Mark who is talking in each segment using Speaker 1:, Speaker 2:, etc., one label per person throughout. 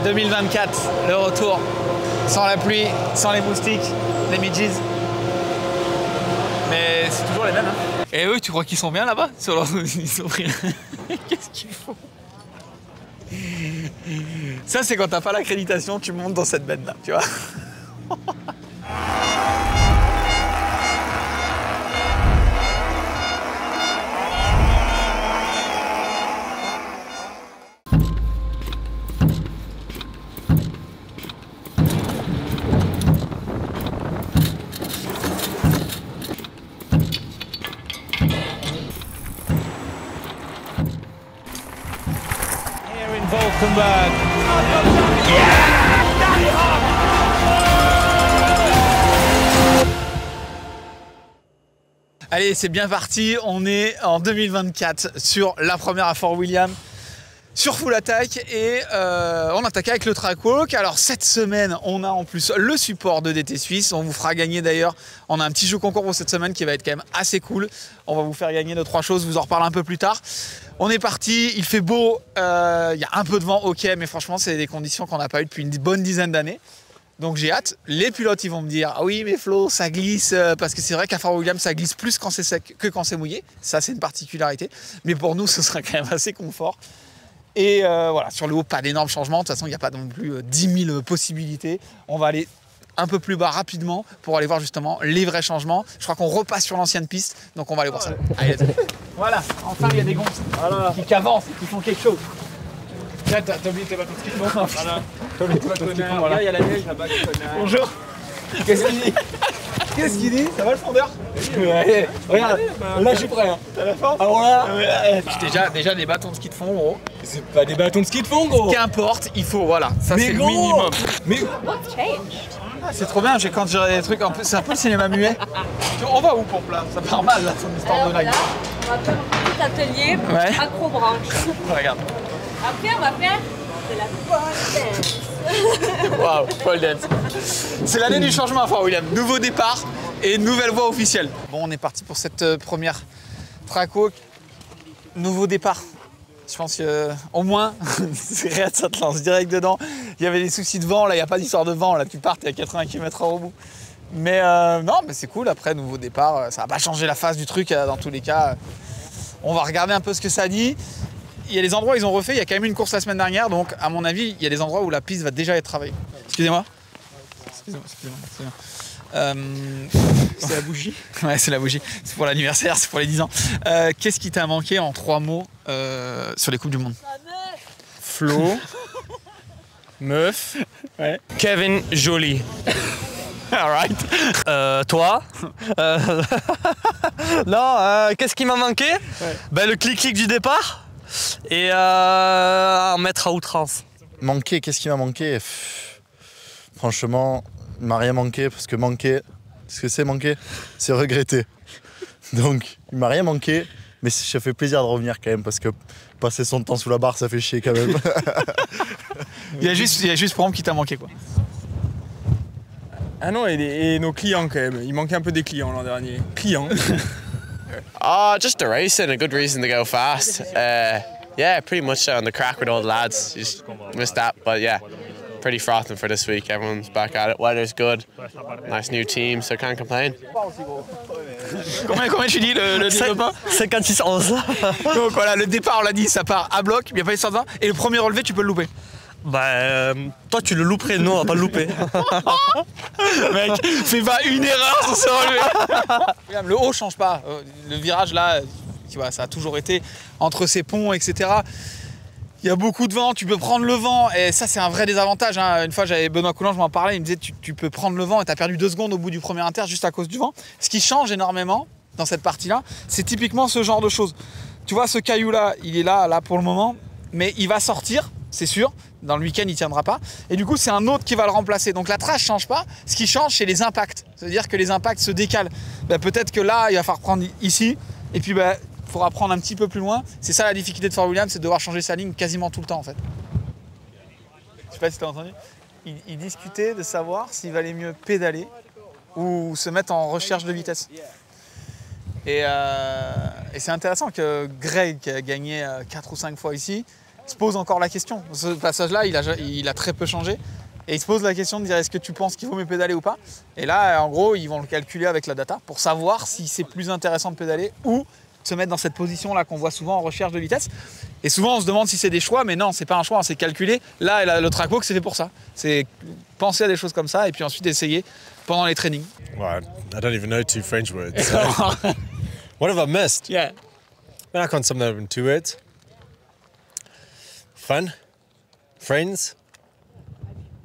Speaker 1: 2024, le retour. Sans la pluie, sans les moustiques, les midges. Mais c'est toujours les mêmes. Hein. Et eux, tu crois qu'ils sont bien là-bas? Ils sont pris. Qu'est-ce qu'ils font? Ça, c'est quand t'as pas l'accréditation, tu montes dans cette benne-là, tu vois. Valkenburg. Allez, c'est bien parti, on est en 2024 sur la première à Fort William, sur Full Attack et on attaque avec le track walk. Alors cette semaine, on a en plus le support de DT Suisse, on vous fera gagner d'ailleurs, on a un petit jeu concours pour cette semaine qui va être quand même assez cool. On va vous faire gagner 2-3 choses, je vous en reparle un peu plus tard. On est parti, il fait beau, il y a un peu de vent, ok, mais franchement c'est des conditions qu'on n'a pas eues depuis une bonne dizaine d'années. Donc j'ai hâte. Les pilotes ils vont me dire ah oui mais Flo ça glisse, parce que c'est vrai qu'à Fort William ça glisse plus quand c'est sec que quand c'est mouillé. Ça c'est une particularité. Mais pour nous ce sera quand même assez confort. Et voilà, sur le haut pas d'énormes changements. De toute façon il n'y a pas non plus 10 000 possibilités. On va aller un peu plus bas rapidement pour aller voir justement les vrais changements. Je crois qu'on repasse sur l'ancienne piste, donc on va aller voir ça. Allez, voilà, enfin il y a des gonzes qui avancent et qui font quelque chose. Là, t'as oublié tes bâtons de ski. Voilà. T'as oublié tes bâtons de ski. Voilà. Il y a la neige là-bas. Bonjour. Qu'est-ce qu'il dit? Qu'est-ce qu'il dit? Ça va le fondeur? Ouais. Regarde, là je suis prêt. Hein. T'as la force? Alors là, déjà des bâtons de ski de fond, gros. C'est pas des bâtons de ski de fond, gros. Qu'importe, il faut, voilà. Ça c'est le minimum. Mais ah, c'est trop bien, quand j'ai des trucs, c'est un peu le cinéma muet. On va où pour plat? Ça part mal là, son histoire de live.
Speaker 2: On va faire un petit atelier acro-branche.
Speaker 1: Regarde.
Speaker 2: Après, on va faire de la pole dance.
Speaker 1: Waouh, pole dance. C'est l'année du changement à Fort William. Nouveau départ et nouvelle voie officielle. Bon, on est parti pour cette première track walk. Nouveau départ. Je pense qu'au moins, c'est réel, ça te lance direct dedans. Il y avait des soucis de vent, là il n'y a pas d'histoire de vent, là tu pars, t'es à 80 km/h au bout. Mais non, mais c'est cool, après nouveau départ, ça va pas changer la face du truc dans tous les cas. On va regarder un peu ce que ça dit. Il y a des endroits où ils ont refait, il y a quand même une course la semaine dernière, donc à mon avis, il y a des endroits où la piste va déjà être travaillée. Excusez-moi. Excusez-moi. C'est la bougie. Ouais, c'est la bougie. C'est pour l'anniversaire, c'est pour les 10 ans. Qu'est-ce qui t'a manqué en 3 mots sur les Coupes du Monde?
Speaker 3: Flo. Meuf.
Speaker 1: Ouais.
Speaker 3: Kevin, joli.
Speaker 1: Alright.
Speaker 3: Toi. Non, qu'est-ce qui m'a manqué? Ben, le clic-clic du départ. Et en mettre à outrance.
Speaker 4: Manqué, qu'est-ce qui m'a manqué? Franchement, il m'a rien manqué, parce que manquer, ce que c'est manquer, c'est regretter. Donc, il m'a rien manqué, mais ça fait plaisir de revenir quand même, parce que passer son temps sous la barre, ça fait chier quand même.
Speaker 1: il y a juste pour qui t'a manqué quoi.
Speaker 5: Ah non, et nos clients quand même. Il manquait un peu des clients l'an dernier. Clients.
Speaker 6: Just the racing, a good reason to go fast. Yeah, pretty much on the crack with all the lads. Just missed that, but yeah, pretty frothing for this week. Everyone's back at it. Weather's good. Nice new team, so can't complain.
Speaker 1: Combien tu dis le développement?
Speaker 3: 56-11.
Speaker 1: Donc voilà, le départ, on l'a dit, ça part à bloc, il n'y a pas de 120, et le premier relevé, tu peux le louper.
Speaker 3: Bah, toi tu le louperais, nous on va pas le louper.
Speaker 1: Mec, fais pas une erreur sur ce relevé. Le haut change pas. Le virage là, tu vois, ça a toujours été entre ces ponts, etc. Il y a beaucoup de vent, tu peux prendre le vent, et ça c'est un vrai désavantage. Hein. Une fois j'avais Benoît Coulange, je m'en parlais, il me disait tu peux prendre le vent et tu as perdu 2 secondes au bout du premier inter juste à cause du vent. Ce qui change énormément dans cette partie-là, c'est typiquement ce genre de choses. Tu vois, ce caillou-là, il est là pour le moment, mais il va sortir, c'est sûr. Dans le week-end, il ne tiendra pas. Et du coup, c'est un autre qui va le remplacer. Donc la trace ne change pas. Ce qui change, c'est les impacts. C'est-à-dire que les impacts se décalent. Ben, peut-être que là, il va falloir prendre ici. Et puis, il faudra prendre un petit peu plus loin. C'est ça la difficulté de Fort William, c'est de devoir changer sa ligne quasiment tout le temps, en fait. Je ne sais pas si tu as entendu. Il discutait de savoir s'il valait mieux pédaler ou se mettre en recherche de vitesse. Et c'est intéressant que Greg, qui a gagné 4 ou 5 fois ici, se pose encore la question. Ce passage-là, il a très peu changé. Et il se pose la question de dire est-ce que tu penses qu'il vaut mieux pédaler ou pas? Et là, en gros, ils vont le calculer avec la data pour savoir si c'est plus intéressant de pédaler ou de se mettre dans cette position-là qu'on voit souvent en recherche de vitesse. Et souvent, on se demande si c'est des choix, mais non, c'est pas un choix, c'est calculé. Là, le track walk, c'est fait pour ça. C'est penser à des choses comme ça et puis ensuite essayer pendant les trainings.
Speaker 7: Well, I don't even know 2 French words. So. What have I missed?
Speaker 1: Yeah.
Speaker 7: I can't sum that up in 2 words. Fun, friends.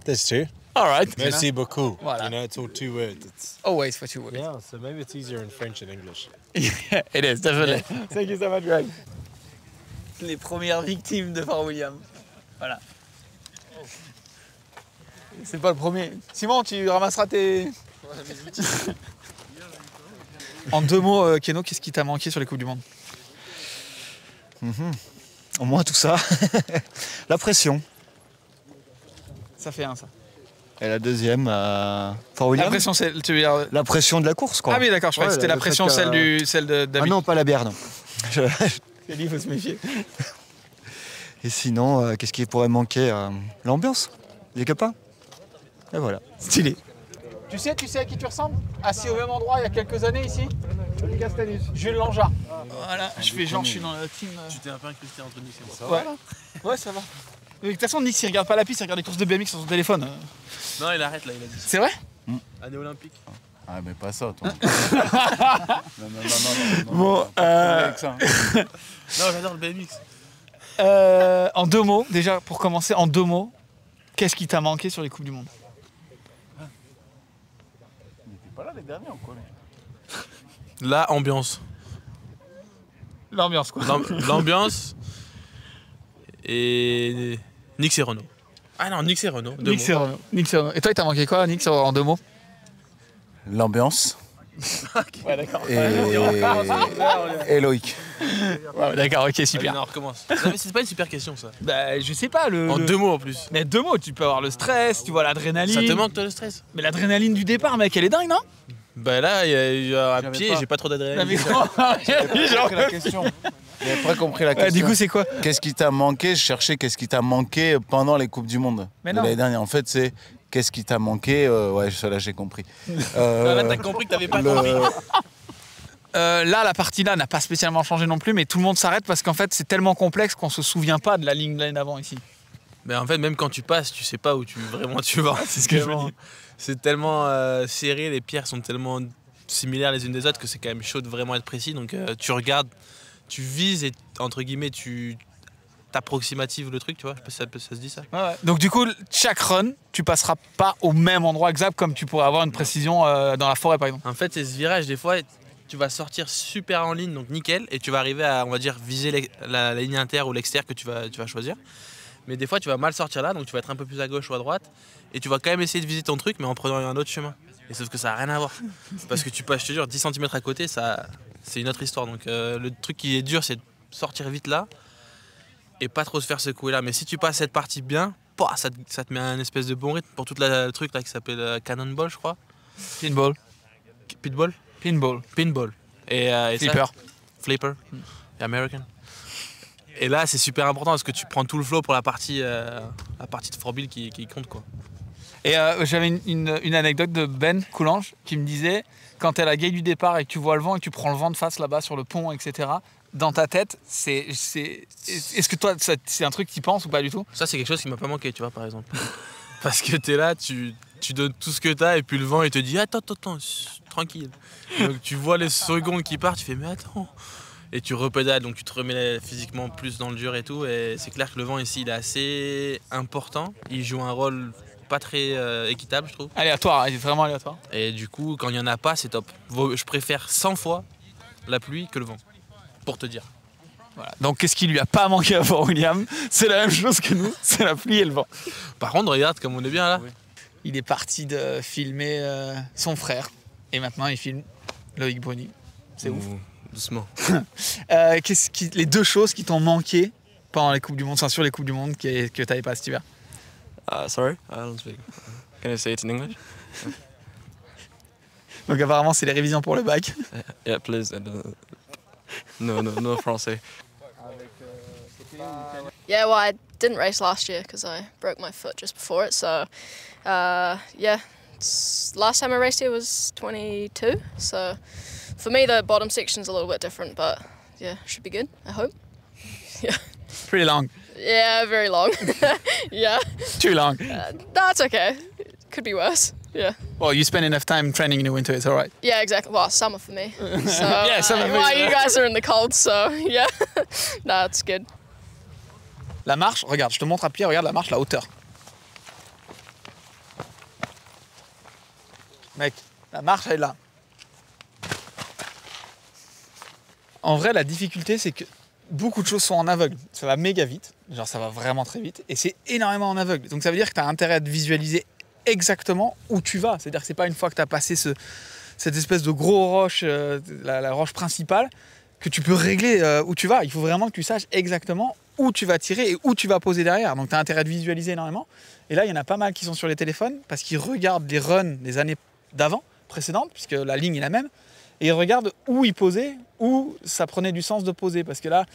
Speaker 7: There's 2.
Speaker 1: All right.
Speaker 7: Merci beaucoup.
Speaker 1: Voilà.
Speaker 7: You know, it's all 2 words. It's,
Speaker 1: Always for you.
Speaker 7: yeah, so maybe it's easier in French and English.
Speaker 1: Yeah, it is, definitely. Thank you so much, Greg. Les premières victimes de Fort William. Voilà. C'est pas le premier. Simon, tu ramasseras tes... En 2 mots, Keno, qu'est-ce qui t'a manqué sur les Coupes du Monde?
Speaker 8: Au moins tout ça. La pression.
Speaker 1: Ça fait un, ça.
Speaker 8: Et la deuxième, Fort
Speaker 1: La
Speaker 8: William.
Speaker 1: pression, c'est... Tu veux dire...
Speaker 8: La pression de la course, quoi.
Speaker 1: Ah oui, d'accord, je croyais que c'était la
Speaker 8: le
Speaker 1: pression,
Speaker 8: fait que-
Speaker 1: celle de
Speaker 8: Ah
Speaker 1: David.
Speaker 8: non, pas la bière, non.
Speaker 1: Il faut se méfier.
Speaker 8: Et sinon, qu'est-ce qui pourrait manquer? L'ambiance, les copains. Et voilà.
Speaker 1: Stylé. Tu sais à qui tu ressembles? Assis au même endroit il y a quelques années ici? Jules Langeard. Voilà, je fais genre, je suis dans la team.
Speaker 5: Tu t'es un peu incrusté entre nous, c'est
Speaker 1: Ouais. Ouais, ça va. Mais de toute façon, Nick, il regarde pas la piste, il regarde les courses de BMX sur son téléphone.
Speaker 5: Non, il arrête là, il a dit.
Speaker 1: C'est vrai?
Speaker 5: Année olympique.
Speaker 4: Ah, mais pas ça, toi.
Speaker 1: Bon,
Speaker 5: Non, j'adore le BMX.
Speaker 1: en 2 mots, déjà pour commencer, en 2 mots, qu'est-ce qui t'a manqué sur les Coupes du Monde?
Speaker 5: La ambiance.
Speaker 1: L'ambiance, quoi.
Speaker 5: L'ambiance et Nix et Renault. Ah non, Nix et Renault.
Speaker 1: Nick, c'est Renault. Nick, c'est Renault. Et toi, il t'a manqué quoi, Nick, en 2 mots?
Speaker 4: L'ambiance
Speaker 1: Ouais, d'accord.
Speaker 4: et Loïc.
Speaker 1: Ouais, d'accord, ok,
Speaker 5: Allez,
Speaker 1: super.
Speaker 5: non, on recommence. Non, mais c'est pas une super question ça.
Speaker 1: Bah, je sais pas,
Speaker 5: En 2 mots en plus.
Speaker 1: Mais 2 mots, tu peux avoir le stress, tu vois l'adrénaline.
Speaker 5: Ça te manque toi le stress?
Speaker 1: Mais l'adrénaline du départ, mec, elle est dingue, non?
Speaker 5: Bah là, il y a un pied, j'ai pas trop
Speaker 1: Non, mais
Speaker 5: d'adrénaline.
Speaker 1: genre...
Speaker 4: La question. J'ai pas compris la
Speaker 1: Ouais,
Speaker 4: question.
Speaker 1: du coup, c'est quoi?
Speaker 4: Qu'est-ce qui t'a manqué? Je cherchais qu'est-ce qui t'a manqué pendant les Coupes du Monde
Speaker 1: Mais
Speaker 4: de
Speaker 1: non.
Speaker 4: l'année dernière. En fait, c'est qu'est-ce qui t'a manqué? Ouais, ça là, j'ai compris.
Speaker 5: Là, t'as compris que t'avais pas compris.
Speaker 1: Là, la partie là n'a pas spécialement changé non plus, mais tout le monde s'arrête parce qu'en fait, c'est tellement complexe qu'on se souvient pas de la ligne de l'année d'avant ici.
Speaker 5: Mais en fait, même quand tu passes, tu sais pas où vraiment tu vas. C'est ce que je veux dire. C'est tellement serré, les pierres sont tellement similaires les unes des autres que c'est quand même chaud de vraiment être précis. Donc tu regardes, tu vises et entre guillemets tu t'approximatives le truc, tu vois. Je sais pas si ça se dit ça.
Speaker 1: Ouais. Donc du coup, chaque run, tu passeras pas au même endroit exact comme tu pourrais avoir une précision dans la forêt par exemple.
Speaker 5: En fait, c'est ce virage des fois. Tu vas sortir super en ligne, donc nickel, et tu vas arriver à, on va dire, viser la ligne inter ou l'extérieur que tu vas choisir. Mais des fois, tu vas mal sortir là, donc tu vas être un peu plus à gauche ou à droite, et tu vas quand même essayer de viser ton truc, mais en prenant un autre chemin. Et sauf que ça n'a rien à voir. Parce que tu passes, je te jure, 10 cm à côté, c'est une autre histoire. Donc le truc qui est dur, c'est de sortir vite là, et pas trop se faire secouer là. Mais si tu passes cette partie bien, ça te met un espèce de bon rythme pour tout le truc là qui s'appelle Cannonball, je crois.
Speaker 1: Pinball.
Speaker 5: Pitball. Pinball. Et
Speaker 1: Flipper.
Speaker 5: Ça, Flipper. American. Et là, c'est super important parce que tu prends tout le flow pour la partie de Fort Bill qui compte, quoi.
Speaker 1: Et j'avais une anecdote de Ben Coulange qui me disait quand t'es à la grille du départ et que tu vois le vent et que tu prends le vent de face là-bas sur le pont, etc. Dans ta tête, est-ce que toi, c'est un truc que tu penses ou pas du tout?
Speaker 5: Ça, c'est quelque chose qui m'a pas manqué, tu vois, par exemple. Parce que t'es là, tu donnes tout ce que t'as et puis le vent il te dit attends, tranquille. Donc tu vois les secondes qui partent, tu fais mais attends. Et tu repédales, donc tu te remets physiquement plus dans le dur et tout. Et c'est clair que le vent ici il est assez important. Il joue un rôle pas très équitable, je trouve.
Speaker 1: Aléatoire, il est vraiment aléatoire.
Speaker 5: Et du coup, quand il n'y en a pas, c'est top. Je préfère 100 fois la pluie que le vent, pour te dire.
Speaker 1: Voilà. Donc qu'est-ce qui lui a pas manqué à Fort William? C'est la même chose que nous, c'est la pluie et le vent.
Speaker 5: Par contre, regarde comme on est bien là.
Speaker 1: Oui. Il est parti de filmer son frère et maintenant il filme Loïc Bruni. C'est ouf.
Speaker 5: Doucement.
Speaker 1: Les 2 choses qui t'ont manqué pendant les Coupes du Monde, enfin sur les Coupes du Monde que t'avais pas cet hiver?
Speaker 9: Sorry, I don't speak. Can I say it in English?
Speaker 1: Donc apparemment c'est les révisions pour le bac.
Speaker 9: Yeah, please. No français.
Speaker 10: Yeah, well, I didn't race last year because I broke my foot just before it. So, yeah, last time I raced here was 22. So, for me, the bottom section's a little bit different, but yeah, should be good, I hope. Yeah.
Speaker 1: Pretty long.
Speaker 10: Yeah, very long. Yeah.
Speaker 1: Too long.
Speaker 10: That's okay. Could be worse. Yeah.
Speaker 1: Well, you spend enough time training in the winter, it's all right.
Speaker 10: Yeah, exactly. Well, summer for me. So,
Speaker 1: Yeah, summer for
Speaker 10: well,
Speaker 1: you.
Speaker 10: you guys are in the cold, so yeah. No, it's good.
Speaker 1: La marche, regarde, je te montre à pied, regarde la marche, la hauteur. Mec, la marche, elle est là. En vrai, la difficulté, c'est que beaucoup de choses sont en aveugle. Ça va méga vite, genre ça va vraiment très vite, et c'est énormément en aveugle. Donc ça veut dire que tu as intérêt à te visualiser exactement où tu vas. C'est-à-dire que c'est pas une fois que tu as passé cette espèce de gros roche, la roche principale, que tu peux régler où tu vas. Il faut vraiment que tu saches exactement où tu vas tirer et où tu vas poser derrière. Donc tu as intérêt à te visualiser énormément. Et là, il y en a pas mal qui sont sur les téléphones parce qu'ils regardent les runs des années d'avant, précédentes, puisque la ligne est la même, et ils regardent où ils posaient, où ça prenait du sens de poser. Parce que là,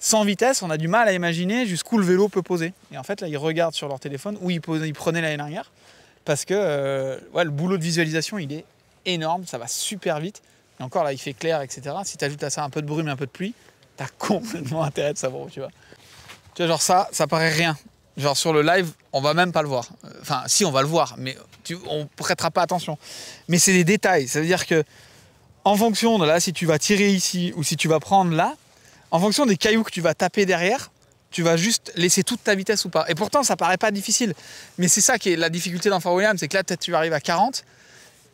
Speaker 1: sans vitesse, on a du mal à imaginer jusqu'où le vélo peut poser. Et en fait, là, ils regardent sur leur téléphone où ils prenaient l'année dernière. Parce que ouais, le boulot de visualisation, il est énorme, ça va super vite. Et encore, là, il fait clair, etc. Si tu ajoutes à ça un peu de brume et un peu de pluie, tu as complètement intérêt de savoir où tu vas. Tu vois, genre ça paraît rien. Genre sur le live, on va même pas le voir. Enfin, si, on va le voir, mais on prêtera pas attention. Mais c'est des détails. Ça veut dire que, en fonction de là, si tu vas tirer ici ou si tu vas prendre là, en fonction des cailloux que tu vas taper derrière, tu vas juste laisser toute ta vitesse ou pas. Et pourtant, ça paraît pas difficile. Mais c'est ça qui est la difficulté dans Fort William, c'est que là, peut-être tu arrives à 40.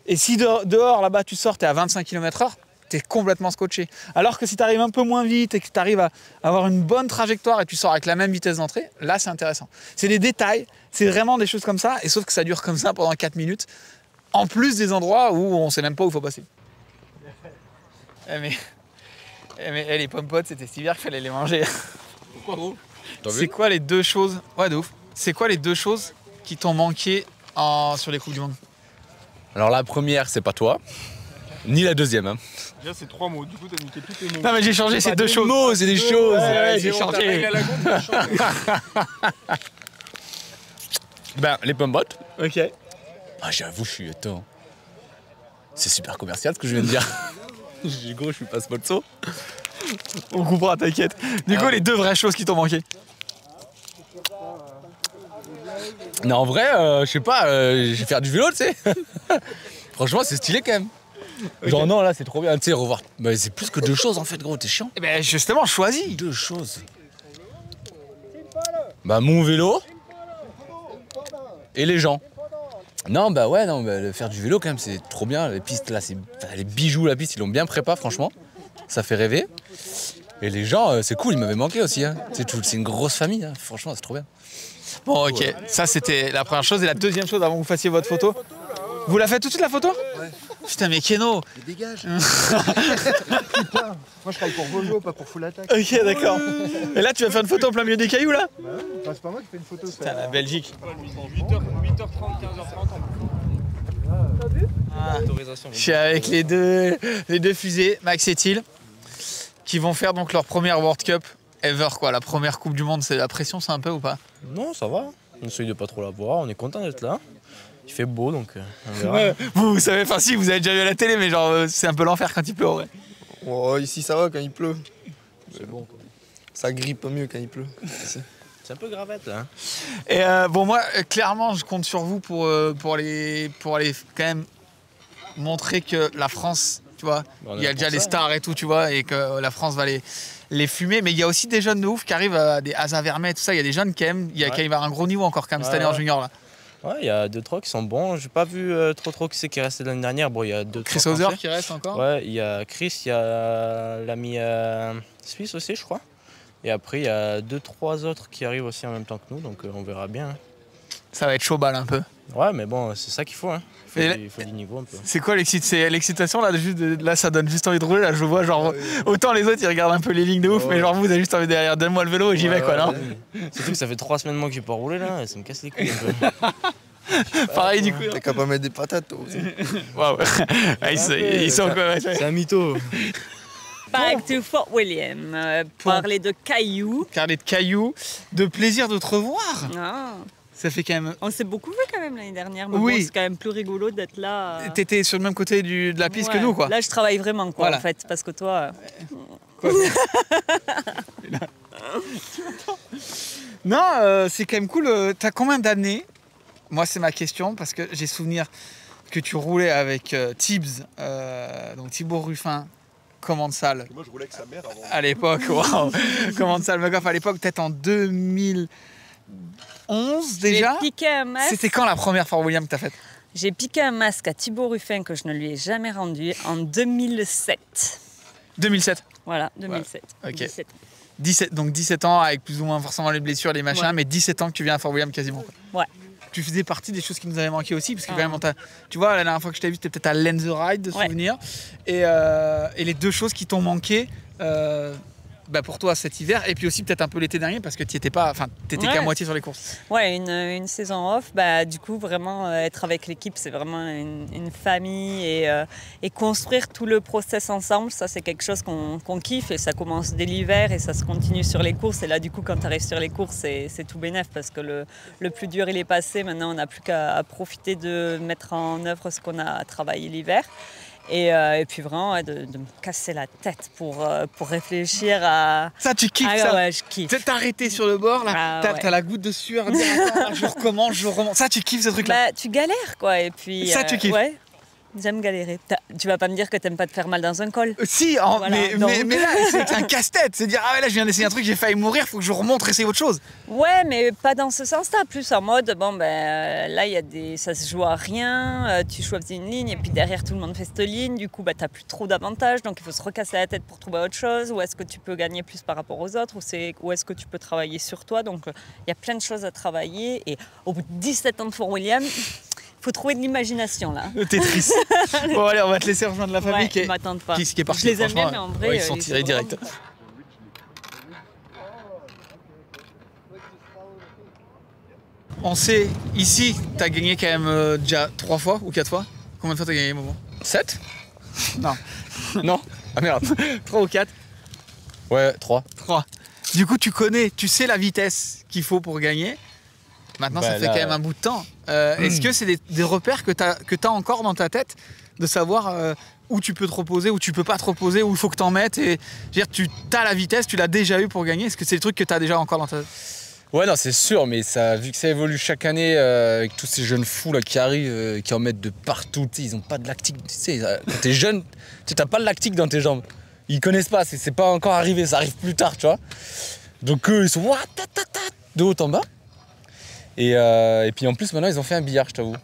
Speaker 1: Et si dehors, là-bas, tu sors, tu es à 25 km/h, tu es complètement scotché. Alors que si tu arrives un peu moins vite et que tu arrives à avoir une bonne trajectoire et tu sors avec la même vitesse d'entrée, là, c'est intéressant. C'est des détails, c'est vraiment des choses comme ça, et sauf que ça dure comme ça pendant 4 minutes, en plus des endroits où on sait même pas où il faut passer. Mais les pommes-potes, c'était cet hiver qu'il fallait les manger.
Speaker 11: Pourquoi gros?
Speaker 1: C'est quoi les deux choses... Ouais, de ouf. C'est quoi les deux choses qui t'ont manqué sur les Coupes du Monde?
Speaker 11: Alors la première, c'est pas toi, ni la deuxième. Hein.
Speaker 12: Déjà, c'est 3 mots. Du coup, t'as niqué tous tes mots.
Speaker 1: Non, mais j'ai changé ces deux choses.
Speaker 11: Mots, c'est des choses.
Speaker 1: Ouais, j'ai changé.
Speaker 11: Ben, les pommes-bottes.
Speaker 1: Ok.
Speaker 11: Ah, j'avoue, je suis... Attends. C'est super commercial ce que je viens de dire. Gros, je suis pas sponsor.
Speaker 1: On comprend, t'inquiète. Du coup, les deux vraies choses qui t'ont manqué.
Speaker 11: Non, en vrai, je sais pas, je vais faire du vélo, tu sais. Franchement, c'est stylé quand même. Okay. Genre, non, là, c'est trop bien, tu sais, revoir. Bah, c'est plus que deux choses en fait, gros, t'es chiant.
Speaker 1: Eh ben, justement, choisis.
Speaker 11: Deux choses. Bah, mon vélo. Et les gens. Non, bah ouais, non, bah, faire du vélo quand même, c'est trop bien. Les pistes là, c'est les bijoux, la piste, ils l'ont bien préparé, franchement. Ça fait rêver. Et les gens, c'est cool, ils m'avaient manqué aussi. Hein. C'est une grosse famille, hein. Franchement, c'est trop bien.
Speaker 1: Bon, ok, ça c'était la première chose. Et la deuxième chose, avant que vous fassiez votre photo, vous la faites tout de suite la photo? Ouais. Putain, mais Keno.
Speaker 8: Mais dégage. Moi, je travaille pour Volvo, pas pour Full Attack.
Speaker 1: Ok, d'accord. Et là, tu vas faire une photo en plein milieu des cailloux, là?
Speaker 8: Bah ouais, enfin, c'est pas moi qui fais une photo.
Speaker 1: Putain, la Belgique.
Speaker 12: 8h30, 15h30.
Speaker 1: T'as vu? Ah, je suis avec les deux fusées, Max et Thiel, qui vont faire donc leur première World Cup ever, quoi. La première Coupe du Monde. C'est la pression, c'est un peu ou pas?
Speaker 9: Non, ça va. On essaye de pas trop la voir. On est content d'être là. Il fait beau, donc on verra.
Speaker 1: Ouais, vous savez, enfin si, vous avez déjà vu à la télé, mais genre c'est un peu l'enfer quand il pleut en vrai.
Speaker 13: Oh, ici ça va quand il pleut. C'est bon. Ça grippe mieux quand il pleut.
Speaker 9: C'est un peu gravette là.
Speaker 1: Et bon, moi, clairement, je compte sur vous pour aller quand même montrer que la France, tu vois, il y a déjà les stars et tout, tu vois, et que la France va les fumer. Mais il y a aussi des jeunes de ouf qui arrivent à des Asa Vermet, tout ça. Il y a des jeunes qui arrivent à un gros niveau encore quand même cette année en junior là.
Speaker 9: Ouais, il y a 2-3 qui sont bons. J'ai pas vu trop qui c'est qui est resté l'année dernière. Bon, il y a 2-3.
Speaker 1: Chris Hauser qui reste encore.
Speaker 9: Ouais, il y a Chris, il y a l'ami Suisse aussi, je crois. Et après, il y a 2-3 autres qui arrivent aussi en même temps que nous, donc on verra bien. Hein.
Speaker 1: Ça va être chaud balle un peu.
Speaker 9: Ouais, mais bon, c'est ça qu'il faut. Hein. Il faut du niveau un peu.
Speaker 1: C'est quoi l'excitation là, là, ça donne juste envie de rouler. Là, je vois, genre, autant les autres ils regardent un peu les lignes de ouf, mais genre vous avez juste envie derrière, donne-moi le vélo et j'y vais quoi, non?
Speaker 9: Surtout que ça fait 3 semaines moi que j'ai pas roulé là, et ça me casse les couilles un peu.
Speaker 1: Pareil du coup.
Speaker 13: T'es capable de mettre des patates aussi.
Speaker 1: Waouh. Ils sont quoi?
Speaker 9: C'est un mytho.
Speaker 14: back to Fort William. Parler de cailloux.
Speaker 1: Parler de cailloux, de plaisir de te revoir.
Speaker 14: Ah.
Speaker 1: Ça fait quand même...
Speaker 14: On s'est beaucoup vu quand même l'année dernière, mais
Speaker 1: Oui.
Speaker 14: bon, c'est quand même plus rigolo d'être là.
Speaker 1: T'étais sur le même côté de la piste
Speaker 14: Ouais.
Speaker 1: que nous, quoi.
Speaker 14: Là, je travaille vraiment, quoi,
Speaker 1: Voilà.
Speaker 14: en fait, parce que toi...
Speaker 1: Non, c'est quand même cool. T'as combien d'années? Moi, c'est ma question, parce que j'ai souvenir que tu roulais avec Tibbs, donc Thibaut Ruffin, commande salle.
Speaker 15: Moi, je roulais avec sa mère avant.
Speaker 1: À l'époque, waouh. Commande salle, Megoff, à l'époque, peut-être en 2011 déjà.
Speaker 14: J'ai piqué un masque.
Speaker 1: C'était quand la première Fort William que t'as faite?
Speaker 14: J'ai piqué un masque à Thibaut Ruffin que je ne lui ai jamais rendu en 2007.
Speaker 1: 2007.
Speaker 14: Voilà, 2007.
Speaker 1: Ok.
Speaker 14: 17 ans.
Speaker 1: 17 ans, avec plus ou moins forcément les blessures, les machins,
Speaker 14: Ouais.
Speaker 1: mais 17 ans que tu viens à Fort William quasiment.
Speaker 14: Ouais.
Speaker 1: Tu faisais partie des choses qui nous avaient manqué aussi, parce que quand même, tu vois, la dernière fois que je t'ai vu, c'était peut-être à Lens the Ride de souvenir. Et les deux choses qui t'ont manqué pour toi cet hiver, et puis aussi peut-être un peu l'été dernier, parce que tu étais pas, enfin, t'étais qu'à moitié sur les courses.
Speaker 14: Ouais, une saison off, du coup, vraiment, être avec l'équipe, c'est vraiment une famille et construire tout le process ensemble, ça, c'est quelque chose qu'on kiffe et ça commence dès l'hiver et ça se continue sur les courses. Et là, du coup, quand tu arrives sur les courses, c'est tout bénef parce que le plus dur, il est passé. Maintenant, on n'a plus qu'à profiter de mettre en œuvre ce qu'on a travaillé l'hiver. Et puis vraiment de me casser la tête pour réfléchir à...
Speaker 1: Ça, tu kiffes ça?
Speaker 14: Ouais, je kiffe.
Speaker 1: T'es arrêté sur le bord, là, t'as la goutte de sueur, dire, attends, je recommence, je remonte. Ça, tu kiffes ce truc-là?
Speaker 14: Tu galères, quoi. Et puis,
Speaker 1: ça, tu kiffes?
Speaker 14: Ouais, j'aime galérer. Tu vas pas me dire que t'aimes pas te faire mal dans un col?
Speaker 1: Si,
Speaker 14: Voilà,
Speaker 1: mais là, c'est un casse-tête. C'est dire, ah ouais, là, je viens d'essayer un truc, j'ai failli mourir, faut que je remonte, essayer autre chose.
Speaker 14: Ouais, mais pas dans ce sens-là. Plus en mode, là, ça se joue à rien. Tu choisis une ligne et puis derrière, tout le monde fait cette ligne. Du coup, t'as plus trop d'avantages. Donc, il faut se recasser la tête pour trouver autre chose. Ou est-ce que tu peux gagner plus par rapport aux autres? Ou est-ce que tu peux travailler sur toi? Donc, il y a plein de choses à travailler. Et au bout de 17 ans de Fort William, faut trouver de l'imagination, là.
Speaker 1: T'es triste. Bon, allez, on va te laisser rejoindre la famille
Speaker 14: Ouais, ils m'attendent pas.
Speaker 1: qui est partie.
Speaker 14: Je les aime bien,
Speaker 1: franchement,
Speaker 14: mais en vrai,
Speaker 1: ils sont tirés
Speaker 14: sont
Speaker 1: direct.
Speaker 14: vraiment-
Speaker 1: On sait, ici, t'as gagné quand même déjà 3 fois ou 4 fois. Combien de fois t'as gagné, Momo?
Speaker 11: 7?
Speaker 1: Non.
Speaker 11: Non. Ah merde.
Speaker 1: 3 ou 4?
Speaker 11: Ouais, 3.
Speaker 1: 3. Du coup, tu sais la vitesse qu'il faut pour gagner. Maintenant, ça fait quand même un bout de temps. Est-ce que c'est des repères que t'as encore dans ta tête de savoir où tu peux te reposer, où tu peux pas te reposer, où il faut que t'en mettes et, je veux dire, tu as la vitesse, tu l'as déjà eu pour gagner. Est-ce que c'est le truc que t'as déjà encore dans ta tête?
Speaker 11: Ouais, non, c'est sûr, mais ça, vu que ça évolue chaque année avec tous ces jeunes fous là qui arrivent, qui en mettent de partout, tu sais, ils ont pas de lactique. Tu sais, quand t'es jeune, tu t'as pas de lactique dans tes jambes. Ils connaissent pas, c'est pas encore arrivé, ça arrive plus tard, tu vois. Donc eux, ils sont de haut en bas. Et puis en plus, maintenant, ils ont fait un billard, je t'avoue.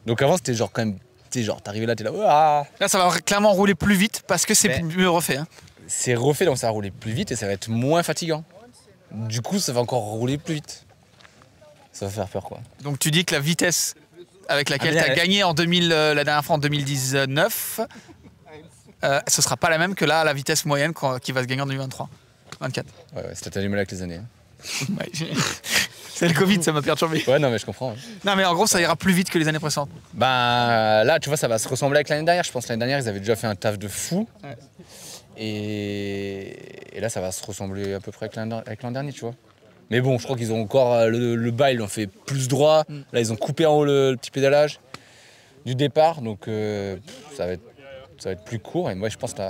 Speaker 11: Donc avant, c'était genre quand même, tu sais, genre, t'arrivais là, t'es là, ouah.
Speaker 1: Là, ça va clairement rouler plus vite parce que c'est mieux refait. Hein.
Speaker 11: C'est refait, donc ça va rouler plus vite et ça va être moins fatigant. Du coup, ça va encore rouler plus vite. Ça va faire peur, quoi.
Speaker 1: Donc tu dis que la vitesse avec laquelle tu as gagné la dernière fois en 2019, ce sera pas la même que là, la vitesse moyenne qui va se gagner en 2023. 24.
Speaker 11: Ouais, c'était du mal avec les années.
Speaker 1: Ouais, c'est le Covid, ça m'a perturbé.
Speaker 11: Ouais, non, mais je comprends. Ouais.
Speaker 1: Non, mais en gros, ça ira plus vite que les années précédentes.
Speaker 11: Bah là, tu vois, ça va se ressembler avec l'année dernière. Je pense que l'année dernière, ils avaient déjà fait un taf de fou. Ouais. Et là, ça va se ressembler à peu près avec l'an dernier, tu vois. Mais bon, je crois qu'ils ont encore le bas, ils l'ont fait plus droit. Là, ils ont coupé en haut le petit pédalage du départ, donc ça va être plus court. Et moi, je pense que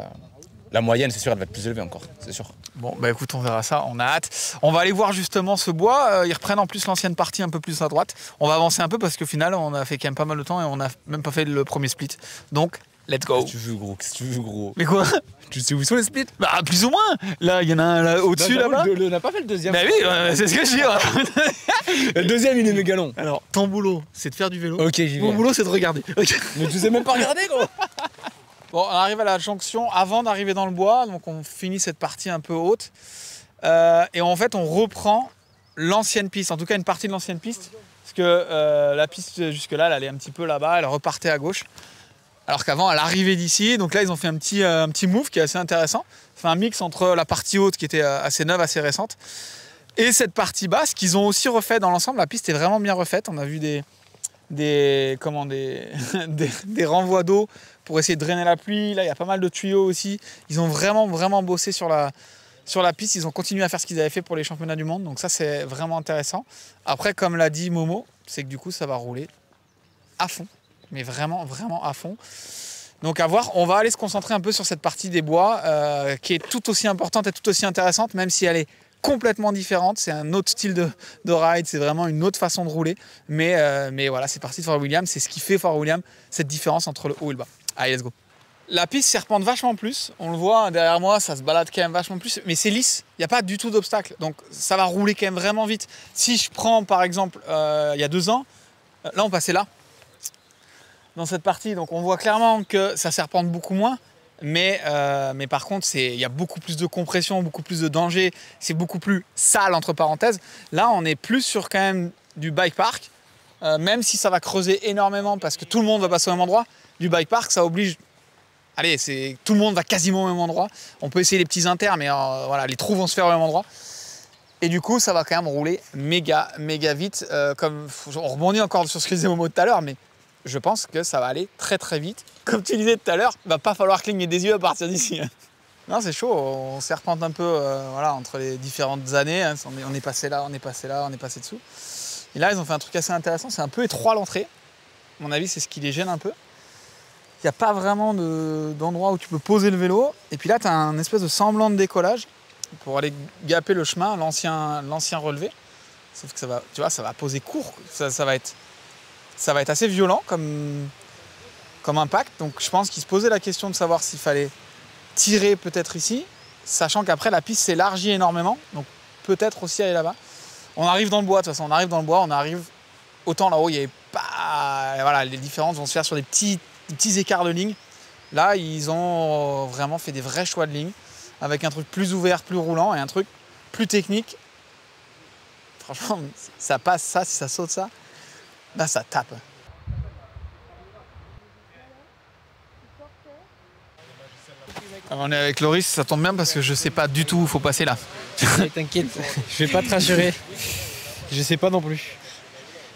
Speaker 11: la moyenne, c'est sûr, elle va être plus élevée encore, c'est sûr.
Speaker 1: Bon, bah écoute, on verra ça, on a hâte. On va aller voir justement ce bois. Ils reprennent en plus l'ancienne partie un peu plus à droite. On va avancer un peu parce qu'au final, on a fait quand même pas mal de temps et on n'a même pas fait le premier split. Donc, let's go.
Speaker 11: Qu'est-ce que tu veux, gros?
Speaker 1: Mais quoi?
Speaker 11: Tu sais où sont les splits?
Speaker 1: Bah, plus ou moins. Là, il y en a un là, au-dessus, là-bas.
Speaker 11: On n'a pas fait le deuxième.
Speaker 1: Bah oui, c'est ce que je dis.
Speaker 11: Le deuxième, il est méga long.
Speaker 1: Alors, ton boulot, c'est de faire du vélo.
Speaker 11: Ok, j'y vais.
Speaker 1: Mon boulot, c'est de regarder. Okay.
Speaker 11: Mais tu sais même pas regarder, gros.
Speaker 1: Bon, on arrive à la jonction avant d'arriver dans le bois, donc on finit cette partie un peu haute. Et en fait, on reprend l'ancienne piste, en tout cas une partie de l'ancienne piste, parce que la piste jusque-là, elle allait un petit peu là-bas, elle repartait à gauche. Alors qu'avant, elle arrivait d'ici, donc là, ils ont fait un petit move qui est assez intéressant. C'est un mix entre la partie haute qui était assez neuve, assez récente, et cette partie basse qu'ils ont aussi refait dans l'ensemble. La piste est vraiment bien refaite, on a vu des des renvois d'eau pour essayer de drainer la pluie. Là, il y a pas mal de tuyaux aussi. Ils ont vraiment bossé sur la piste. Ils ont continué à faire ce qu'ils avaient fait pour les championnats du monde. Donc ça, c'est vraiment intéressant. Après, comme l'a dit Momo, c'est que du coup, ça va rouler à fond. Mais vraiment à fond. Donc à voir, on va aller se concentrer un peu sur cette partie des bois qui est tout aussi importante et tout aussi intéressante, même si elle est complètement différente. C'est un autre style de ride, c'est vraiment une autre façon de rouler. Mais voilà, c'est parti de Fort William. C'est ce qui fait Fort William, cette différence entre le haut et le bas. Allez, let's go. La piste serpente vachement plus. On le voit derrière moi, ça se balade quand même vachement plus. Mais c'est lisse, il n'y a pas du tout d'obstacle. Donc ça va rouler quand même vraiment vite. Si je prends par exemple il y a 2 ans, là on passait là, dans cette partie. Donc on voit clairement que ça serpente beaucoup moins. Mais par contre, il y a beaucoup plus de compression, beaucoup plus de danger. C'est beaucoup plus sale, entre parenthèses. Là, on est plus sur quand même du bike park. Même si ça va creuser énormément parce que tout le monde va passer au même endroit. Du bike park, ça oblige... Allez, tout le monde va quasiment au même endroit. On peut essayer les petits inters, mais voilà, les trous vont se faire au même endroit. Et du coup, ça va quand même rouler méga vite. On rebondit encore sur ce que disait Momo tout à l'heure, mais je pense que ça va aller très vite. Comme tu disais tout à l'heure, il va pas falloir cligner des yeux à partir d'ici. Non, c'est chaud, on serpente un peu voilà, entre les différentes années. Hein. On est passé là, on est passé dessous. Et là, ils ont fait un truc assez intéressant, c'est un peu étroit l'entrée. À mon avis, c'est ce qui les gêne un peu. Il n'y a pas vraiment d'endroit où tu peux poser le vélo. Et puis là, tu as un espèce de semblant de décollage pour aller gaper le chemin, l'ancien relevé. Sauf que ça va, tu vois, ça va poser court. Ça va être assez violent comme impact. Donc je pense qu'ils se posaient la question de savoir s'il fallait tirer peut-être ici, sachant qu'après la piste s'élargit énormément. Donc peut-être aussi aller là-bas. On arrive dans le bois, de toute façon, on arrive autant là-haut, il n'y avait pas... Voilà, les différences vont se faire sur des petits écarts de ligne. Là, ils ont vraiment fait des vrais choix de ligne, avec un truc plus ouvert, plus roulant, et un truc plus technique. Franchement, ça passe ça, si ça saute ça, là ça tape. Alors, on est avec Loris, ça tombe bien parce que je sais pas du tout où il faut passer là.
Speaker 15: T'inquiète, je vais pas te rassurer. Je sais pas non plus.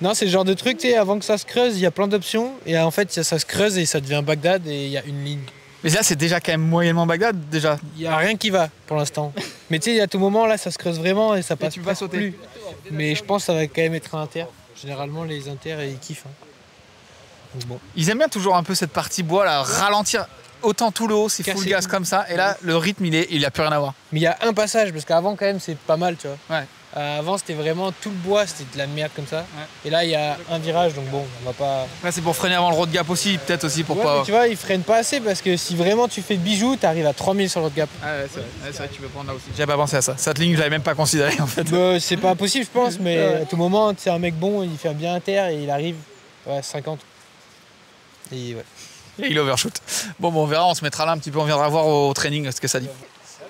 Speaker 15: Non, c'est le genre de truc, tu sais, avant que ça se creuse, il y a plein d'options. Et en fait, ça se creuse et ça devient Bagdad et il y a une ligne.
Speaker 1: Mais là, c'est déjà quand même moyennement Bagdad, déjà.
Speaker 15: Il n'y a rien qui va pour l'instant. Mais tu sais, à tout moment, là, ça se creuse vraiment et ça passe.
Speaker 1: Tu peux pas sauter.
Speaker 15: Plus. Mais je pense que ça va quand même être un inter. Généralement, les inters, ils kiffent. Hein. Donc, bon.
Speaker 1: Ils aiment bien toujours un peu cette partie bois, là, ralentir. Autant tout le haut, c'est full gaz comme ça. Et là, le rythme, il a plus rien à voir.
Speaker 15: Mais il y a un passage, parce qu'avant, quand même, c'est pas mal, tu vois.
Speaker 1: Ouais.
Speaker 15: Avant, c'était vraiment tout le bois, c'était de la merde comme ça. Ouais. Et là, il y a un virage, donc bon, on va pas...
Speaker 1: Ouais, c'est pour freiner avant le road gap aussi, peut-être aussi pour pas...
Speaker 15: Mais tu vois, ils freinent pas assez, parce que si vraiment tu fais bijou, t'arrives à 3000 sur le road gap.
Speaker 1: Ah ouais, c'est vrai que tu peux prendre là aussi. J'avais pas pensé à ça. Cette ligne, je l'avais même pas considérée, en fait.
Speaker 15: Bah, c'est pas possible, je pense, mais à tout moment, c'est un mec bon, il fait bien inter et il arrive 50. Et ouais.
Speaker 1: Et il overshoot. Bon, on verra, on se mettra là un petit peu, on viendra voir au training ce que ça dit.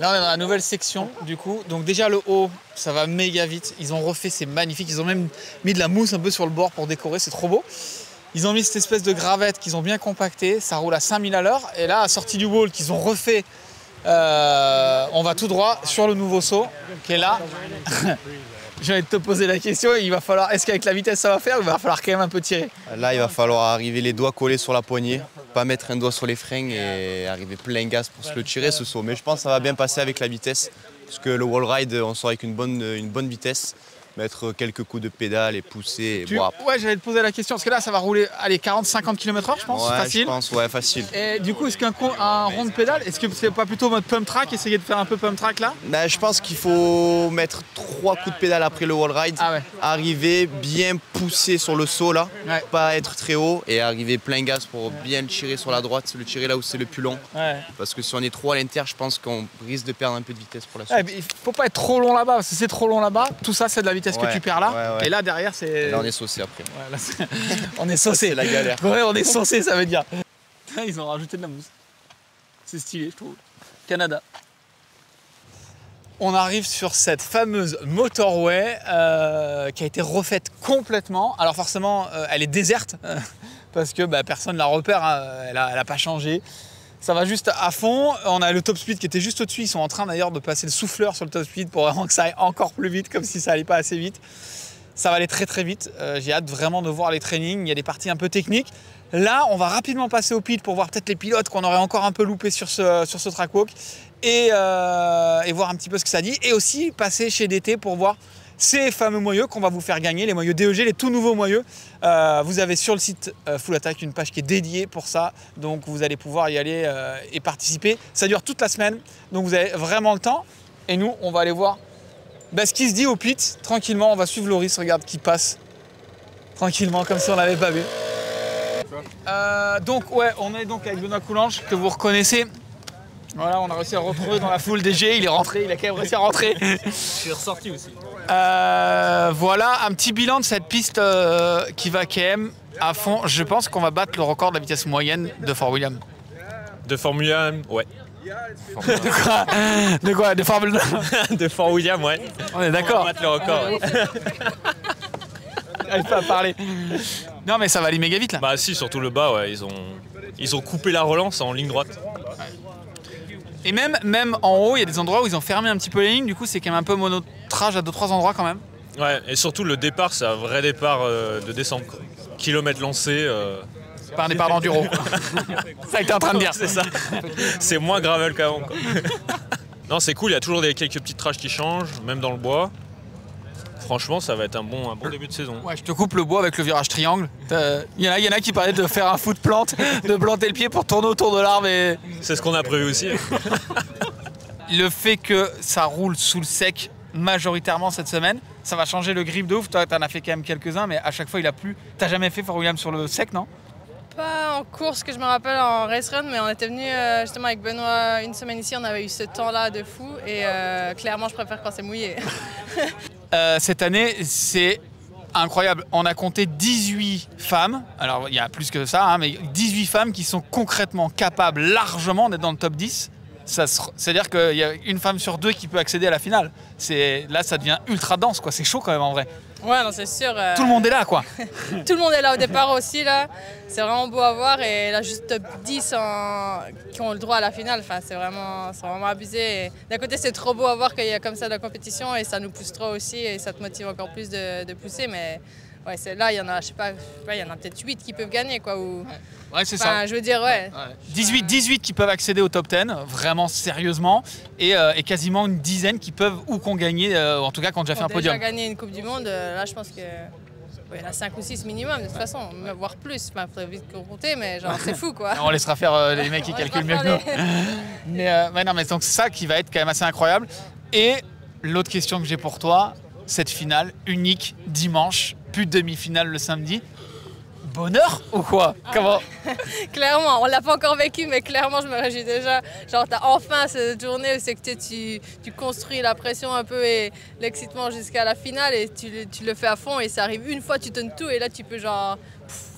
Speaker 1: Là, on est dans la nouvelle section, du coup. Donc déjà, le haut, ça va méga vite. Ils ont refait, c'est magnifique. Ils ont même mis de la mousse un peu sur le bord pour décorer, c'est trop beau. Ils ont mis cette espèce de gravette qu'ils ont bien compactée. Ça roule à 5000 à l'heure. Et là, à sortie du wall qu'ils ont refait, on va tout droit sur le nouveau saut qui est là. Je vais te poser la question, il va falloir, est-ce qu'avec la vitesse ça va faire ou il va falloir quand même un peu tirer?
Speaker 13: Là, il va falloir arriver les doigts collés sur la poignée, pas mettre un doigt sur les freins et arriver plein gaz pour se le tirer ce saut. Mais je pense que ça va bien passer avec la vitesse, parce que le wall ride, on sort avec une bonne vitesse. Mettre quelques coups de pédale et pousser. Et
Speaker 1: Ouais, j'allais te poser la question, parce que là, ça va rouler 40-50 km/h, je pense,
Speaker 13: ouais,
Speaker 1: facile.
Speaker 13: Je pense, ouais, facile.
Speaker 1: Et du coup, est-ce qu'un rond de pédale, est-ce que c'est pas plutôt mode pump track, essayer de faire un peu pump track là?
Speaker 13: Bah, je pense qu'il faut mettre 3 coups de pédale après le wall ride, arriver bien pousser sur le saut là, pas être très haut et arriver plein gaz pour bien le tirer sur la droite, le tirer là où c'est le plus long. Ouais. Parce que si on est trop à l'inter, je pense qu'on risque de perdre un peu de vitesse pour la suite.
Speaker 1: Ouais, il faut pas être trop long là-bas, parce que si c'est trop long là-bas, tout ça c'est de la vitesse que tu perds là. Et là derrière c'est...
Speaker 13: Là on est saucé après.
Speaker 1: Ouais, là, on est saucé.
Speaker 13: C'est la galère.
Speaker 1: Ouais, on est saucé, ça veut dire. Ils ont rajouté de la mousse. C'est stylé, je trouve. Canada. On arrive sur cette fameuse motorway qui a été refaite complètement. Alors forcément, elle est déserte parce que personne ne la repère, hein. Elle a pas changé. Ça va juste à fond. On a le top speed qui était juste au-dessus. Ils sont en train d'ailleurs de passer le souffleur sur le top speed pour vraiment que ça aille encore plus vite, comme si ça allait pas assez vite. Ça va aller très très vite. J'ai hâte vraiment de voir les trainings. Il y a des parties un peu techniques. Là, on va rapidement passer au pit pour voir peut-être les pilotes qu'on aurait encore un peu loupés sur ce track walk et voir un petit peu ce que ça dit. Et aussi passer chez DT pour voir ces fameux moyeux qu'on va vous faire gagner, les moyeux DEG, les tout nouveaux moyeux. Vous avez sur le site Full Attack une page qui est dédiée pour ça, donc vous allez pouvoir y aller et participer. Ça dure toute la semaine, donc vous avez vraiment le temps. Et nous, on va aller voir ce qui se dit au pit. Tranquillement, on va suivre Loris, regarde, qui passe tranquillement, comme si on l'avait pas vu. Donc ouais, on est donc avec Benoît Coulange, que vous reconnaissez. Voilà, on a réussi à le retrouver dans la foule DG, il est rentré, il a quand même réussi à rentrer.
Speaker 3: Je suis ressorti aussi.
Speaker 1: Voilà, un petit bilan de cette piste qui va quand même à fond. Je pense qu'on va battre le record de la vitesse moyenne de Fort William.
Speaker 16: De Formule 1, ouais.
Speaker 1: De quoi? De Formule
Speaker 16: 1 De Fort William, ouais.
Speaker 1: On est d'accord.
Speaker 16: On va battre le record.
Speaker 1: J'arrive pas à parler. Non mais ça va aller méga vite là.
Speaker 16: Bah si, surtout le bas, ouais. Ils ont coupé la relance en ligne droite.
Speaker 1: Et même en haut, il y a des endroits où ils ont fermé un petit peu les lignes, du coup c'est quand même un peu monotrage à 2-3 endroits quand même.
Speaker 16: Ouais, et surtout le départ, c'est un vrai départ de descente. Kilomètre lancé.
Speaker 1: Pas un départ d'enduro. Ça que t'es en train de dire.
Speaker 16: C'est ça. C'est moins gravel qu'avant. Non, c'est cool, il y a toujours quelques petites trages qui changent, même dans le bois. Franchement, ça va être un bon début de saison.
Speaker 1: Ouais, je te coupe le bois avec le virage triangle. Il y en a qui parlaient de faire un foot plante, de planter le pied pour tourner autour de l'arbre. Et...
Speaker 16: C'est ce qu'on a prévu aussi.
Speaker 1: Le fait que ça roule sous le sec majoritairement cette semaine, ça va changer le grip de ouf. Toi, t'en as fait quand même quelques-uns, mais à chaque fois, il a plu. T'as jamais fait Fort William sur le sec, non?
Speaker 2: Pas en course que je me rappelle en race run, mais on était venu justement avec Benoît une semaine ici, on avait eu ce temps-là de fou et clairement je préfère quand c'est mouillé.
Speaker 1: Cette année, c'est incroyable. On a compté 18 femmes, alors il y a plus que ça, hein, mais 18 femmes qui sont concrètement capables largement d'être dans le top 10. C'est-à-dire qu'il y a une femme sur deux qui peut accéder à la finale. Là, ça devient ultra dense, quoi. C'est chaud quand même en vrai.
Speaker 2: Ouais, non, c'est sûr.
Speaker 1: Tout le monde est là, quoi.
Speaker 2: Tout le monde est là au départ aussi, là. C'est vraiment beau à voir. Et là, juste top 10 qui ont le droit à la finale. Enfin, c'est vraiment abusé. D'un côté, c'est trop beau à voir qu'il y a comme ça de la compétition et ça nous pousse trop aussi et ça te motive encore plus de pousser. Mais ouais, là, il y en a, je sais pas, il y en a peut-être 8 qui peuvent gagner, quoi.
Speaker 1: Ouais, c'est ça.
Speaker 2: Je veux dire, ouais.
Speaker 1: 18 qui peuvent accéder au top 10, vraiment sérieusement, et quasiment une dizaine qui peuvent ou qui ont gagné, en tout cas qui ont déjà fait un podium.
Speaker 2: Déjà gagné une Coupe du Monde, là je pense que il y en a 5 ou 6 minimum de toute façon, voire plus. Il faudrait vite compter, mais genre c'est fou quoi.
Speaker 1: On laissera faire les mecs qui calculent mieux que nous. Mais non, mais donc c'est ça qui va être quand même assez incroyable. Et l'autre question que j'ai pour toi, cette finale unique dimanche, plus de demi-finale le samedi. Bonheur ou quoi? Comment?
Speaker 2: Clairement, on l'a pas encore vécu, mais clairement je me réjouis déjà. Genre t'as enfin cette journée où c'est que tu construis la pression un peu et l'excitement jusqu'à la finale et tu le fais à fond et ça arrive une fois, tu donnes tout et là tu peux genre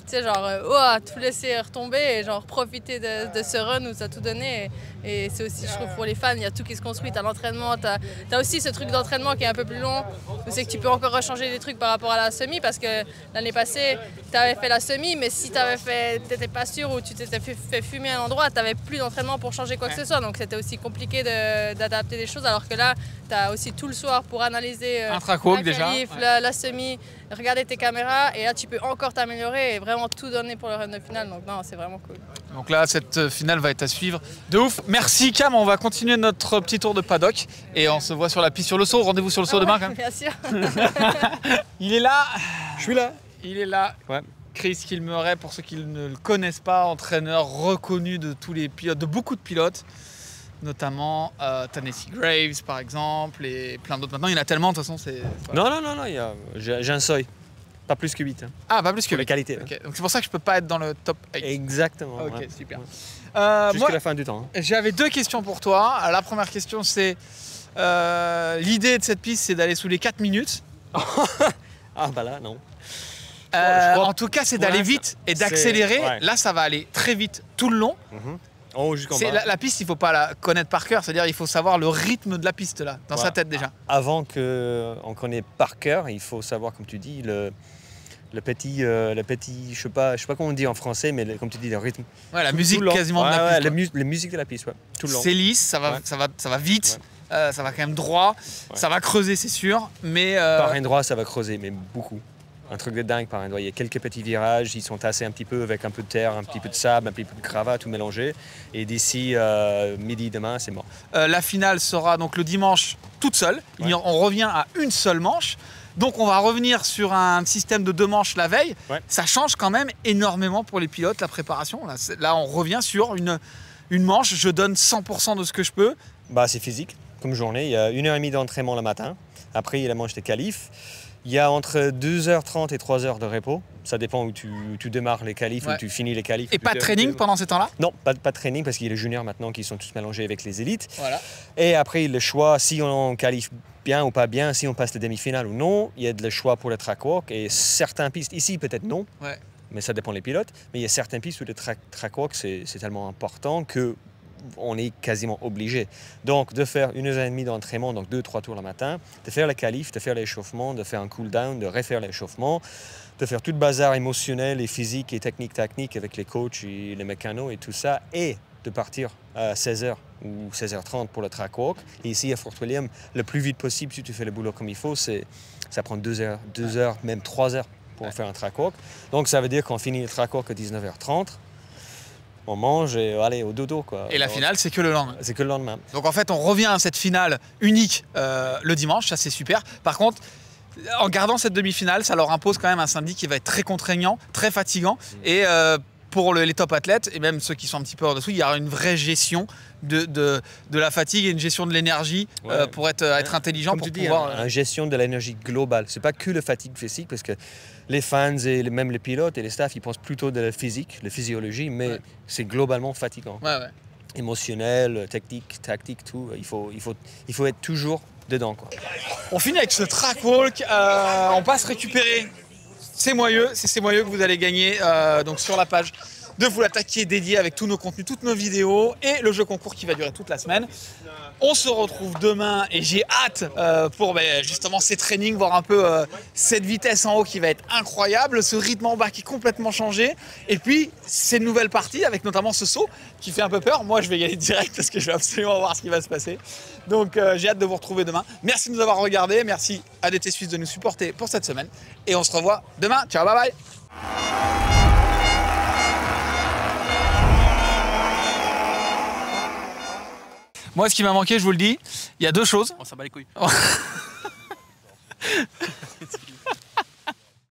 Speaker 2: tout laisser retomber et genre profiter de ce run où ça a tout donné. Et c'est aussi, je trouve, pour les fans, il y a tout qui se construit, t'as l'entraînement, t'as aussi ce truc d'entraînement qui est un peu plus long, où c'est que tu peux encore rechanger des trucs par rapport à la semi, parce que l'année passée, t'avais fait la semi, mais si t'étais pas sûr ou tu t'étais fait fumer à un endroit, t'avais plus d'entraînement pour changer quoi que ce soit, donc c'était aussi compliqué d'adapter des choses, alors que là, t'as aussi tout le soir pour analyser
Speaker 1: un track walk,
Speaker 2: la qualif, la semi, regarder tes caméras, et là tu peux encore t'améliorer et vraiment tout donner pour le run de finale, donc non, c'est vraiment cool.
Speaker 1: Donc là, cette finale va être à suivre de ouf. Merci Cam, on va continuer notre petit tour de paddock et on se voit sur la piste sur le saut. Rendez-vous sur le saut demain quand même.
Speaker 2: Bien sûr.
Speaker 1: Il est là.
Speaker 15: Je suis là.
Speaker 1: Il est là.
Speaker 15: Ouais.
Speaker 1: Chris Kilmeret, pour ceux qui ne le connaissent pas, entraîneur reconnu de tous les pilotes, de beaucoup de pilotes, notamment Tennessee Graves par exemple et plein d'autres. Maintenant, il y en a tellement de toute façon.
Speaker 7: Non, j'ai un seuil. Pas plus que 8. Hein.
Speaker 1: Ah, pas plus que 8.
Speaker 7: La qualité.
Speaker 1: Okay. Donc c'est pour ça que je peux pas être dans le top 8.
Speaker 7: Exactement.
Speaker 1: Ok,
Speaker 7: ouais.
Speaker 1: super.
Speaker 7: Jusqu'à la fin du temps. Hein.
Speaker 1: J'avais 2 questions pour toi. La première question, c'est l'idée de cette piste, c'est d'aller sous les 4 minutes.
Speaker 7: Ah bah là, non.
Speaker 1: En tout cas, c'est d'aller vite et d'accélérer. Ouais. Là, ça va aller très vite tout le long.
Speaker 7: Oh,
Speaker 1: la piste, il ne faut pas la connaître par cœur, c'est-à-dire il faut savoir le rythme de la piste là, dans sa tête déjà.
Speaker 7: Avant qu'on connaisse par cœur, il faut savoir, comme tu dis, le petit, je sais pas comment on dit en français, mais comme tu dis, le rythme.
Speaker 1: Ouais, la musique quasiment de la piste.
Speaker 7: La musique de la piste, tout le long.
Speaker 1: C'est lisse, ça va vite. ça va quand même droit, ça va creuser c'est sûr, mais...
Speaker 7: Par endroit, ça va creuser, mais beaucoup. Un truc de dingue par endroit. Il y a quelques petits virages, ils sont tassés un petit peu avec un peu de terre, un petit peu de sable, un petit peu de cravache, tout mélangé. Et d'ici midi demain, c'est mort.
Speaker 1: La finale sera donc le dimanche toute seule. On revient à une seule manche. Donc on va revenir sur un système de 2 manches la veille. Ça change quand même énormément pour les pilotes, la préparation. Là on revient sur une manche, je donne 100% de ce que je peux.
Speaker 7: Bah, c'est physique comme journée. Il y a 1h30 d'entraînement le matin. Après, il y a la manche des qualifs. Il y a entre 2h30 et 3h de repos. Ça dépend où tu démarres les qualifs, où tu finis les qualifs.
Speaker 1: Et pas de training pendant ces temps-là?
Speaker 7: Non, pas de training parce qu'il y a les juniors maintenant qui sont tous mélangés avec les élites.
Speaker 1: Voilà.
Speaker 7: Et après, le choix, si on qualifie bien ou pas bien, si on passe les demi-finales ou non, il y a le choix pour le track walk. Et certaines pistes, ici peut-être non, mais ça dépend des pilotes. Mais il y a certaines pistes où le track walk, c'est tellement important que on est quasiment obligé. Donc de faire 1h30 d'entraînement, donc 2-3 tours le matin, de faire les qualifs, de faire l'échauffement, de faire un cool down, de refaire l'échauffement, de faire tout le bazar émotionnel et physique et technique avec les coachs et les mécanos et tout ça, et de partir à 16h ou 16h30 pour le track walk. Et ici à Fort William, le plus vite possible, si tu fais le boulot comme il faut, ça prend 2 heures, même 3 heures pour faire un track walk. Donc ça veut dire qu'on finit le track walk à 19h30. On mange et allez au dodo quoi.
Speaker 1: Et la finale c'est que le lendemain.
Speaker 7: C'est que le lendemain.
Speaker 1: Donc en fait on revient à cette finale unique le dimanche, ça c'est super. Par contre, en gardant cette demi-finale, ça leur impose quand même un samedi qui va être très contraignant, très fatigant. Et pour les top athlètes et même ceux qui sont un petit peu en dessous, il y aura une vraie gestion de la fatigue et une gestion de l'énergie pour être intelligent.
Speaker 7: Comme
Speaker 1: pour
Speaker 7: tu
Speaker 1: pouvoir,
Speaker 7: dis, une gestion de l'énergie globale. C'est pas que le fatigue physique parce que les fans et même les pilotes et les staffs, ils pensent plutôt de la physique, la physiologie, mais c'est globalement fatigant. Émotionnel, technique, tactique, tout. Il faut être toujours dedans, quoi.
Speaker 1: On finit avec ce track walk. On passe récupérer ces moyeux. C'est ces moyeux que vous allez gagner donc sur la page de Full Attack qui est dédiée avec tous nos contenus, toutes nos vidéos et le jeu concours qui va durer toute la semaine. On se retrouve demain et j'ai hâte pour justement ces trainings, voir un peu cette vitesse en haut qui va être incroyable, ce rythme en bas qui est complètement changé et puis ces nouvelles parties avec notamment ce saut qui fait un peu peur. Moi je vais y aller direct parce que je vais absolument voir ce qui va se passer. Donc j'ai hâte de vous retrouver demain. Merci de nous avoir regardés, merci à DT Suisse de nous supporter pour cette semaine et on se revoit demain. Ciao, bye bye. Moi, ce qui m'a manqué, je vous le dis, il y a 2 choses.
Speaker 5: On s'en bat les couilles.